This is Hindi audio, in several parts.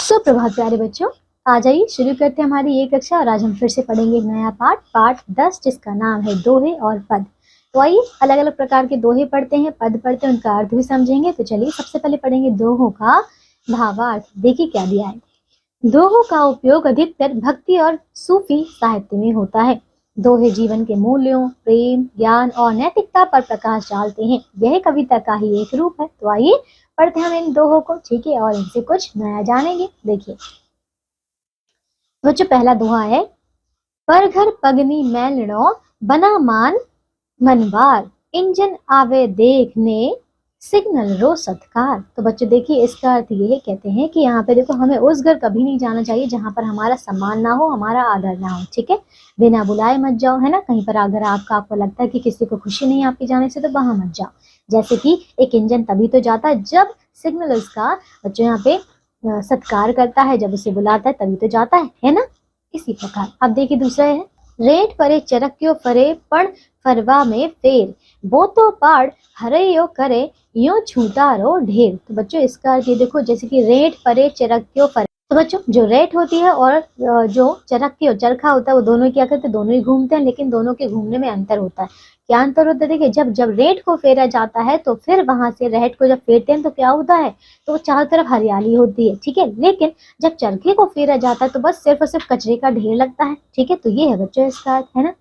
सुप्रभात प्यारे बच्चों, आ जाइए शुरू करते हैं हमारी ये कक्षा। और आज हम फिर से पढ़ेंगे एक नया पाठ 10 जिसका नाम है दोहे और पद। तो आइए अलग अलग प्रकार के दोहे पढ़ते हैं, पद पढ़ते हैं, उनका अर्थ भी समझेंगे। तो चलिए सबसे पहले पढ़ेंगे दोहों का भावार्थ। देखिए क्या दिया है। दोहों का उपयोग अधिकतर भक्ति और सूफी साहित्य में होता है। दोहे जीवन के मूल्यों, प्रेम, ज्ञान और नैतिकता पर प्रकाश डालते हैं। यह कविता का ही एक रूप है। तो आइए पढ़ते हैं हम इन दोहों को, ठीक है, और इनसे कुछ नया जानेंगे। देखिए जो पहला दोहा है, पर घर पगनी मैलणो बना मान मनवार, इंजन आवे देखने सिग्नल रो सत्कार। तो बच्चों देखिए इसका अर्थ ये है, कहते हैं कि यहाँ पे देखो हमें उस घर कभी नहीं जाना चाहिए जहाँ पर हमारा सम्मान ना हो, हमारा आदर ना हो, ठीक है। बिना बुलाए मत जाओ, है ना। कहीं पर अगर आपको लगता है कि किसी को खुशी नहीं है आपके जाने से, तो वहां मत जाओ। जैसे कि एक इंजन तभी तो जाता है जब सिग्नल उसका बच्चों यहाँ पे सत्कार करता है, जब उसे बुलाता है तभी तो जाता है ना। इसी प्रकार अब देखिए दूसरा है, रेट परे चरक्यो फरे पण फरवा में फेर, वो तो पाड़ हरे यो करे यो छूटा रो ढेर। तो बच्चों इसका ये देखो, जैसे कि रेट परे चरक्यो फरे। तो बच्चों जो रेट होती है और जो चरखा होता है, वो दोनों क्या करते हैं, दोनों ही घूमते हैं, लेकिन दोनों के घूमने में अंतर होता है। क्या अंतर होता है, देखिए जब रेट को फेरा जाता है तो फिर वहां से रेट को जब फेरते हैं तो क्या होता है, तो वो चारों तरफ हरियाली होती है, ठीक है। लेकिन जब चरखे को फेरा जाता है तो बस सिर्फ और सिर्फ कचरे का ढेर लगता है, ठीक है। तो ये है बच्चों इसका अर्थ, है ना।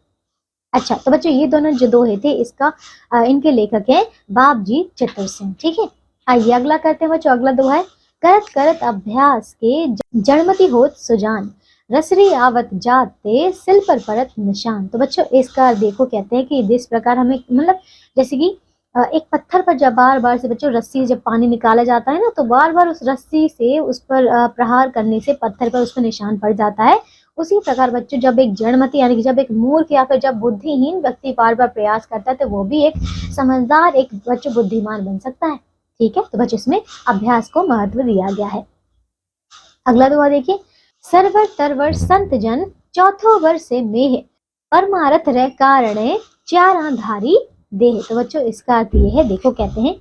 अच्छा तो बच्चों ये दोनों जो दोहे थे इसका इनके लेखक है बाबजी चतुर सिंह, ठीक है। आइए अगला करते हैं बच्चों। अगला दोहा है, करत करत अभ्यास के जड़मति होत सुजान, रसरी आवत जाते सिल पर परत निशान। तो बच्चों इसका देखो, कहते हैं कि जिस प्रकार हमें मतलब जैसे कि एक पत्थर पर जब बार बार से बच्चों रस्सी जब पानी निकाला जाता है ना, तो बार बार उस रस्सी से उस पर प्रहार करने से पत्थर पर उस पर निशान पड़ जाता है। उसी प्रकार बच्चों जब एक जड़मति यानी कि जब एक मूर्ख या फिर जब बुद्धिहीन व्यक्ति बार बार प्रयास करता है तो वो भी एक समझदार, एक बच्चों बुद्धिमान बन सकता है, ठीक है। तो बच्चों इसमें अभ्यास को महत्व दिया गया है। अगला दोहा देखिए, सरवर तरवर संत जन चौथो वर से मेह, परमारथ रह कारणे चारा धारी देह। तो बच्चों इसका अर्थ ये है, देखो कहते हैं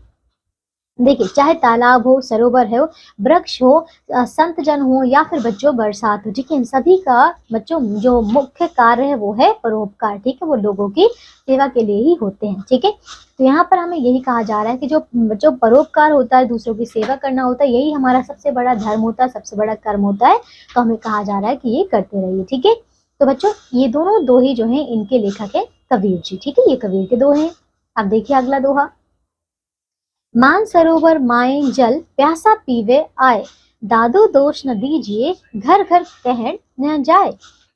देखिए चाहे तालाब हो, सरोवर हो, वृक्ष हो, संत जन हो या फिर बच्चों बरसात हो, ठीक है, इन सभी का बच्चों जो मुख्य कार्य है वो है परोपकार, ठीक है। वो लोगों की सेवा के लिए ही होते हैं, ठीक है। तो यहाँ पर हमें यही कहा जा रहा है कि जो परोपकार होता है, दूसरों की सेवा करना होता है, यही हमारा सबसे बड़ा धर्म होता है, सबसे बड़ा कर्म होता है। तो हमें कहा जा रहा है कि ये करते रहिए, ठीक है। तो बच्चों ये दोनों दोहे जो है इनके लेखक है कबीर जी, ठीक है। ये कबीर के दोहे हैं। अब देखिए अगला दोहा, मान सरोवर माए जल प्यासा पीवे आए, दादू दोष न दीजिए घर घर कहर न जाए।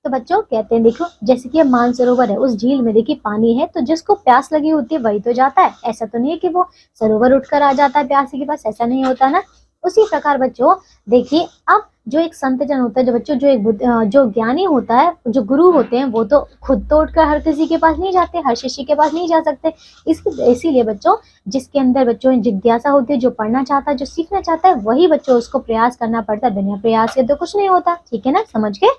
तो बच्चों कहते हैं देखो, जैसे कि मान सरोवर है, उस झील में देखिए पानी है, तो जिसको प्यास लगी होती है वही तो जाता है। ऐसा तो नहीं है कि वो सरोवर उठकर आ जाता है प्यासे के पास, ऐसा नहीं होता ना। उसी प्रकार बच्चों देखिए, अब जो एक संत जन होता है, जो बच्चों जो ज्ञानी होता है, जो गुरु होते हैं, वो तो खुद तो उठकर हर किसी के पास नहीं जाते, हर शिष्य के पास नहीं जा सकते। इसीलिए बच्चों जिसके अंदर बच्चों जिज्ञासा होती है, जो पढ़ना चाहता है, जो सीखना चाहता है, वही बच्चों उसको प्रयास करना पड़ता है। बिना प्रयास के तो कुछ नहीं होता, ठीक है ना, समझ गए।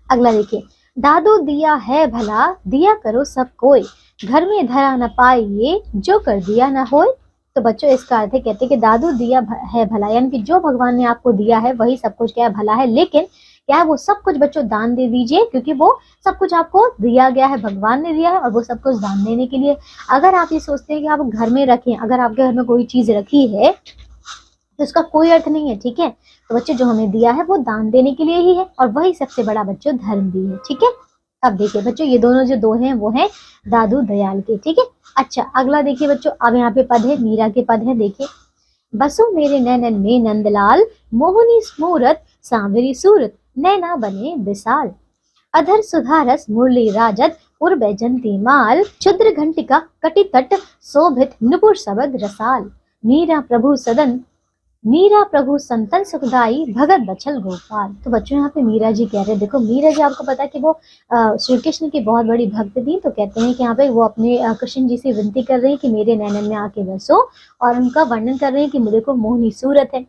अगला देखिए, दादू दिया है भला दिया करो सब कोई, घर में धरा न पाइए जो कर दिया न होए। तो बच्चों इसका अर्थ है, कहते हैं कि दादू दिया है भला, यानी कि जो भगवान ने आपको दिया है वही सब कुछ क्या है, भला है। लेकिन क्या है, वो सब कुछ बच्चों दान दे दीजिए, क्योंकि वो सब कुछ आपको दिया गया है, भगवान ने दिया है, और वो सब कुछ दान देने के लिए। अगर आप ये सोचते हैं कि आप घर में रखें, अगर आपके घर में कोई चीज रखी है तो उसका कोई अर्थ नहीं है, ठीक है। तो बच्चों जो हमें दिया है वो दान देने के लिए ही है, और वही सबसे बड़ा बच्चों धर्म भी है, ठीक है। अब देखिए बच्चों ये दोनों जो दोहे हैं वो हैं दादू दयाल के, ठीक है। अच्छा अगला देखिए बच्चों, अब यहाँ पे पद है, मीरा के पद है। देखिए, बसो मेरे नैनन में नंदलाल, मोहनी स्मूरत सांवरी सूरत, नैना बने विशाल, अधर सुधारस मुरली राजत उर्वे जंती माल, क्षुद्र घंटिका कटि तट शोभित नुपुर सबद रसाल, मीरा प्रभु संतन सुखदाई भगत बचल गोपाल। तो बच्चों यहाँ पे मीरा जी कह रहे हैं, देखो मीरा जी आपको पता है कि वो श्री कृष्ण की बहुत बड़ी भक्त थी। तो कहते हैं कि यहाँ पे वो अपने कृष्ण जी से विनती कर रहे हैं कि मेरे नैनन में आके बसो, और उनका वर्णन कर रहे हैं कि मुझे को मोहनी सूरत है,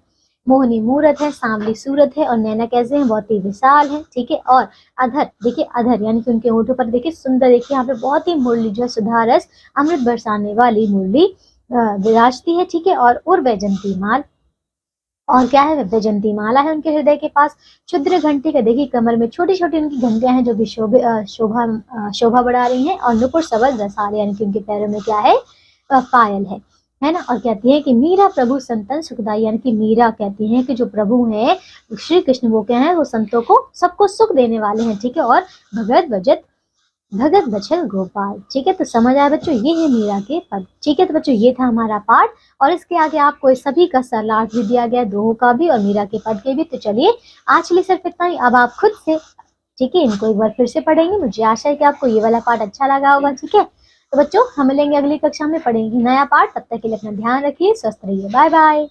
मोहनी मूरत है, सांवली सूरत है, और नैना कैसे हैं, बहुत ही विशाल है, ठीक है। और अधर देखिए, अधर यानी कि उनके होठों पर देखिए सुंदर, देखिए यहाँ पे बहुत ही मुरली जो है सुधारस अमृत बरसाने वाली मुरली विराजती है, ठीक है। और उर्वैजंती माल, और क्या है, वैजयंती माला है उनके हृदय के पास। क्षुद्र घंटी का देखिए कमर में छोटी छोटी उनकी घंटियां हैं जो कि शोभा बढ़ा रही हैं। और नुपुर सबल रसाल यानी कि उनके पैरों में क्या है, पायल है ना। और कहती है कि मीरा प्रभु संतन सुखदाई, यानी कि मीरा कहती है कि जो प्रभु हैं श्री कृष्ण वो क्या है, वो संतों को सबको सुख देने वाले हैं, ठीक है। और भगत बचल गोपाल, ठीक है। तो समझ आया बच्चों, ये है मीरा के पद, ठीक है। तो बच्चों ये था हमारा पाठ, और इसके आगे आपको सभी का सरलार्थ भी दिया गया, दोहों का भी और मीरा के पद के भी। तो चलिए आज के लिए सिर्फ इतना ही, अब आप खुद से, ठीक है, इनको एक बार फिर से पढ़ेंगे। मुझे आशा है कि आपको ये वाला पाठ अच्छा लगा होगा, ठीक है। तो बच्चों हम मिलेंगे अगली कक्षा में, पढ़ेंगे नया पाठ। तब तक के लिए अपना ध्यान रखिए, स्वस्थ रहिए, बाय बाय।